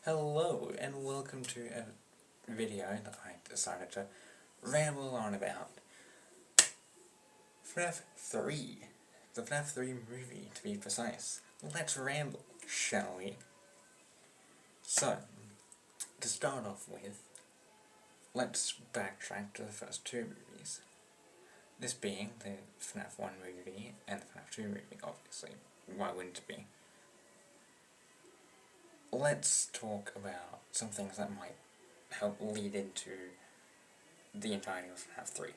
Hello, and welcome to a video that I decided to ramble on about. Fnaf 3. The Fnaf 3 movie, to be precise. Let's ramble, shall we? So, to start off with, let's backtrack to the first two movies. This being the Fnaf 1 movie and the Fnaf 2 movie, obviously. Why wouldn't it be? Let's talk about some things that might help lead into the entirety of Fnaf 3.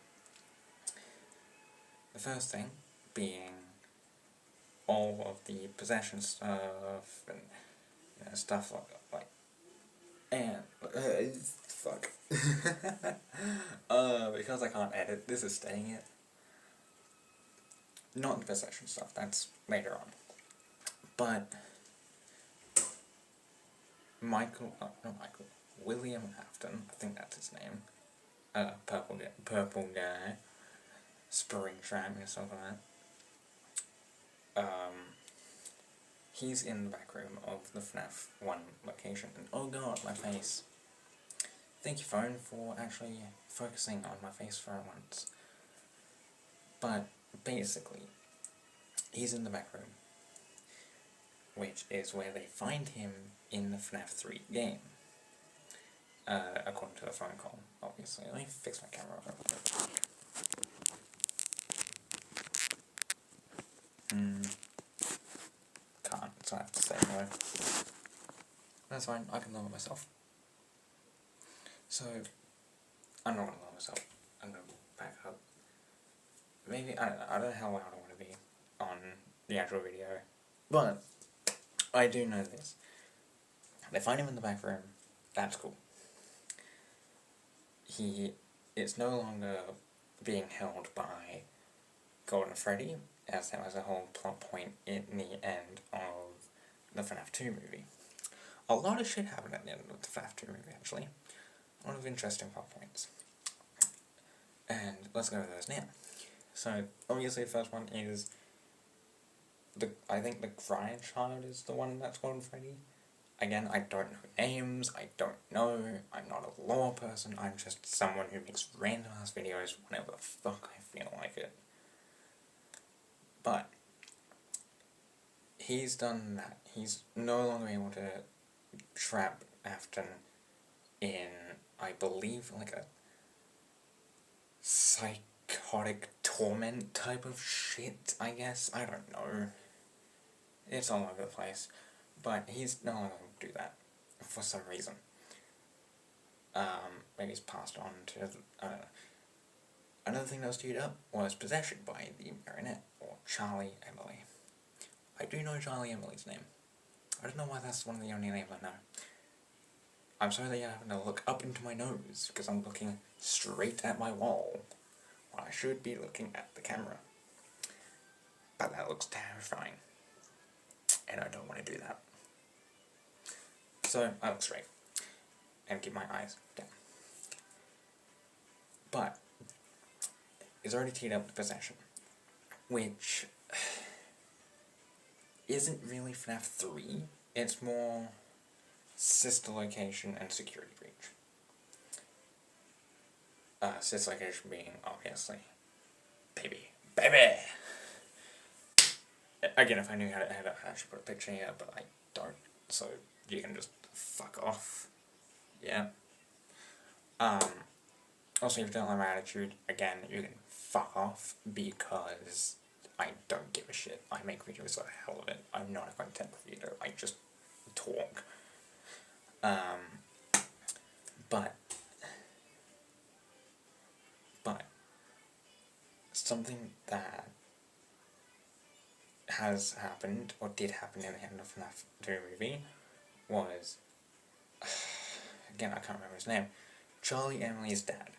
The first thing being all of the possession stuff and stuff like and fuck because I can't edit, this is staying it. Not the possession stuff, that's later on. But William Afton, I think that's his name, purple guy, Springtrap or something like that. He's in the back room of the Fnaf 1 location, and oh god, my face. Thank you, phone, for actually focusing on my face for once. But basically, he's in the back room, which is where they find him in the Fnaf 3 game. According to the phone call, obviously. Let me fix my camera real quick. Can't, so I have to stay low. That's fine, I can lower myself. So, I'm not gonna lower myself. I'm gonna back up. Maybe, I don't know how loud I want to be on the actual video. But, I do know this. They find him in the back room, that's cool. He is no longer being held by Golden Freddy, as there was a whole plot point in the end of the FNAF 2 movie. A lot of shit happened at the end of the FNAF 2 movie, actually. A lot of interesting plot points. And let's go over those now. So, obviously the first one is, I think the grandchild is the one that's Golden Freddy. Again, I don't know names, I don't know, I'm not a lore person, I'm just someone who makes random ass videos whenever the fuck I feel like it. But, he's done that. He's no longer able to trap Afton in, I believe, like a psychotic torment type of shit, I guess. I don't know. It's all over the place. But he's no longer able to do that, for some reason. Maybe he's passed on to, I don't know. Another thing that was queued up was possession by the marionette, or Charlie Emily. I do know Charlie Emily's name. I don't know why that's one of the only names I know. I'm sorry that you're having to look up into my nose, because I'm looking straight at my wall, when I should be looking at the camera. But that looks terrifying. And I don't want to do that. So, I look straight. And keep my eyes down. But, it's already teed up the possession. Which isn't really FNAF 3. It's more sister location and security breach. Sister location being, obviously, baby. Baby! Again, if I knew how to edit, I should put a picture here, but I don't. So, you can just fuck off. Yeah. Also, if you don't like my attitude, again, you can fuck off, because I don't give a shit. I make videos for the hell of it. I'm not a content creator. I just talk. But something that has happened, or did happen in the end of FNAF 2 movie, was, again, I can't remember his name, Charlie Emily's dad.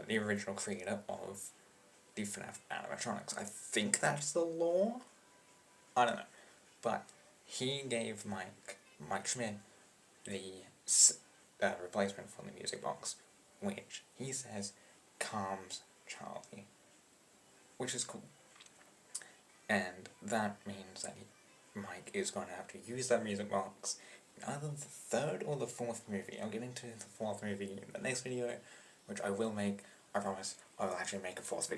The original creator of the FNAF animatronics. I think that's the lore? I don't know. But he gave Mike Schmidt, the replacement for the music box, which he says calms Charlie. Which is cool. And that means that Mike is going to have to use that music box in either the third or the fourth movie. I'll get into the fourth movie in the next video, which I will make. I promise I will actually make a fourth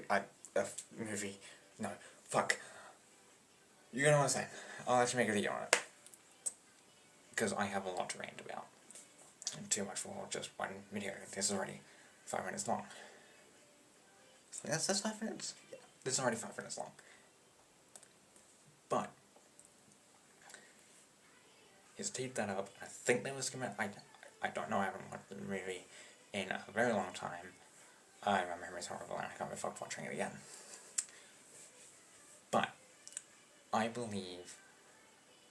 movie. No, fuck. You know what I'm saying. I'll actually make a video on it. Because I have a lot to rant about. And too much for just one video. This is already 5 minutes long. So that's 5 minutes? Yeah, this is already 5 minutes long. But he's teed that up. I think they were schematic. I don't know. I haven't watched the movie in a very long time. My memory's horrible and I can't be fucked watching it again. But I believe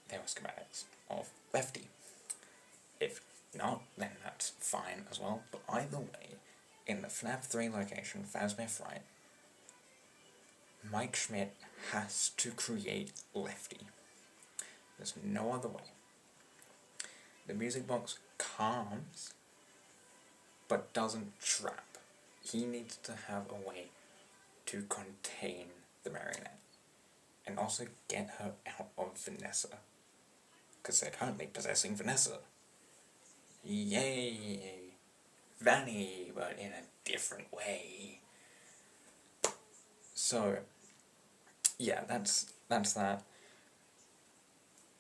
there were schematics of Lefty. If not, then that's fine as well. But either way, in the FNAF 3 location, Fazbear Fright, Mike Schmidt has to create Lefty. There's no other way. The music box calms, but doesn't trap. He needs to have a way to contain the marionette, and also get her out of Vanessa, because they're currently possessing Vanessa. Yay! Vanny, but in a different way. So, yeah, that's that.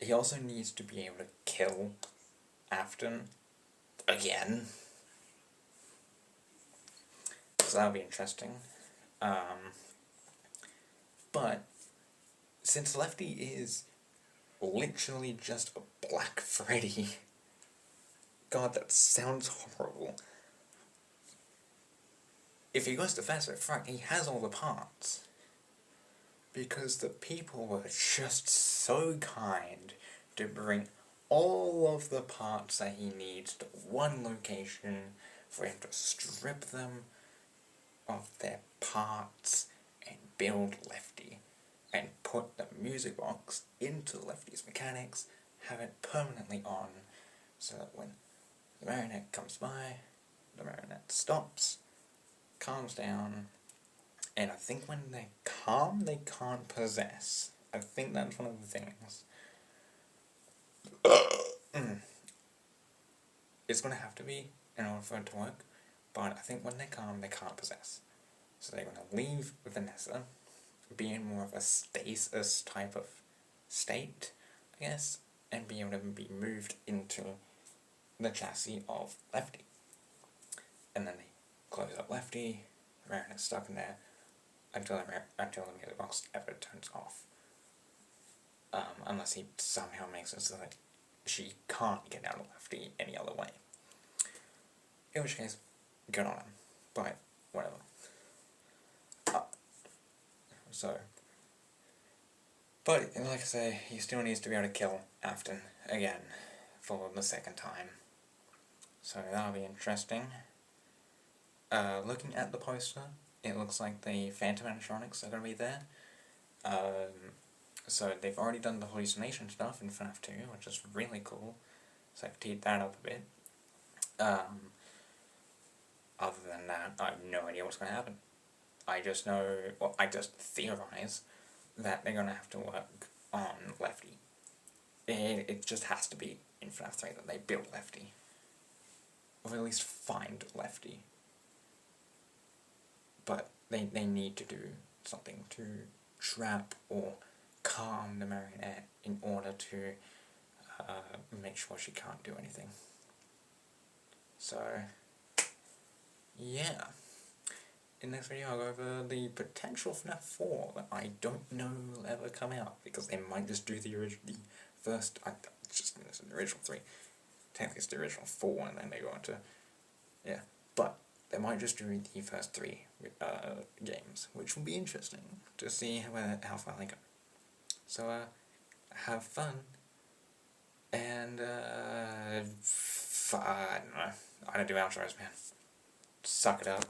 He also needs to be able to kill Afton again. So that'll be interesting. But since Lefty is literally just a Black Freddy, God, that sounds horrible. If he goes to Fazbear Fright, he has all the parts. Because the people were just so kind to bring all of the parts that he needs to one location for him to strip them of their parts and build Lefty, and put the music box into Lefty's mechanics, have it permanently on, so that when the marionette comes by, the marionette stops, calms down, and I think when they calm, they can't possess. I think that's one of the things. It's going to have to be in order for it to work, but I think when they calm, they can't possess. So they're going to leave Vanessa, be in more of a stasis type of state, I guess, and be able to be moved into the chassis of Lefty. And then they close up Lefty, the marionette's stuck in there, until the music box ever turns off. Unless he somehow makes it so that she can't get out of Lefty any other way. In which case, good on him. But, whatever. But, like I say, he still needs to be able to kill Afton again for the second time. So that'll be interesting. Looking at the poster, it looks like the Phantom animatronics are going to be there. So they've already done the hallucination stuff in FNAF 2, which is really cool. So I've teed that up a bit. Other than that, I have no idea what's going to happen. I just know, well, I just theorize that they're going to have to work on Lefty. It just has to be in FNAF 3 that they build Lefty. Or at least find Lefty. But they need to do something to trap or calm the marionette in order to make sure she can't do anything. So, yeah. In the next video I'll go over the potential FNAF 4 that I don't know will ever come out, because they might just do the first, it's the original 3. Technically it's the original 4 and then they go into, yeah. But they might just do the first 3 games, which will be interesting to see how far they go. So, have fun, and, I don't know, I don't do outros, man. Suck it up.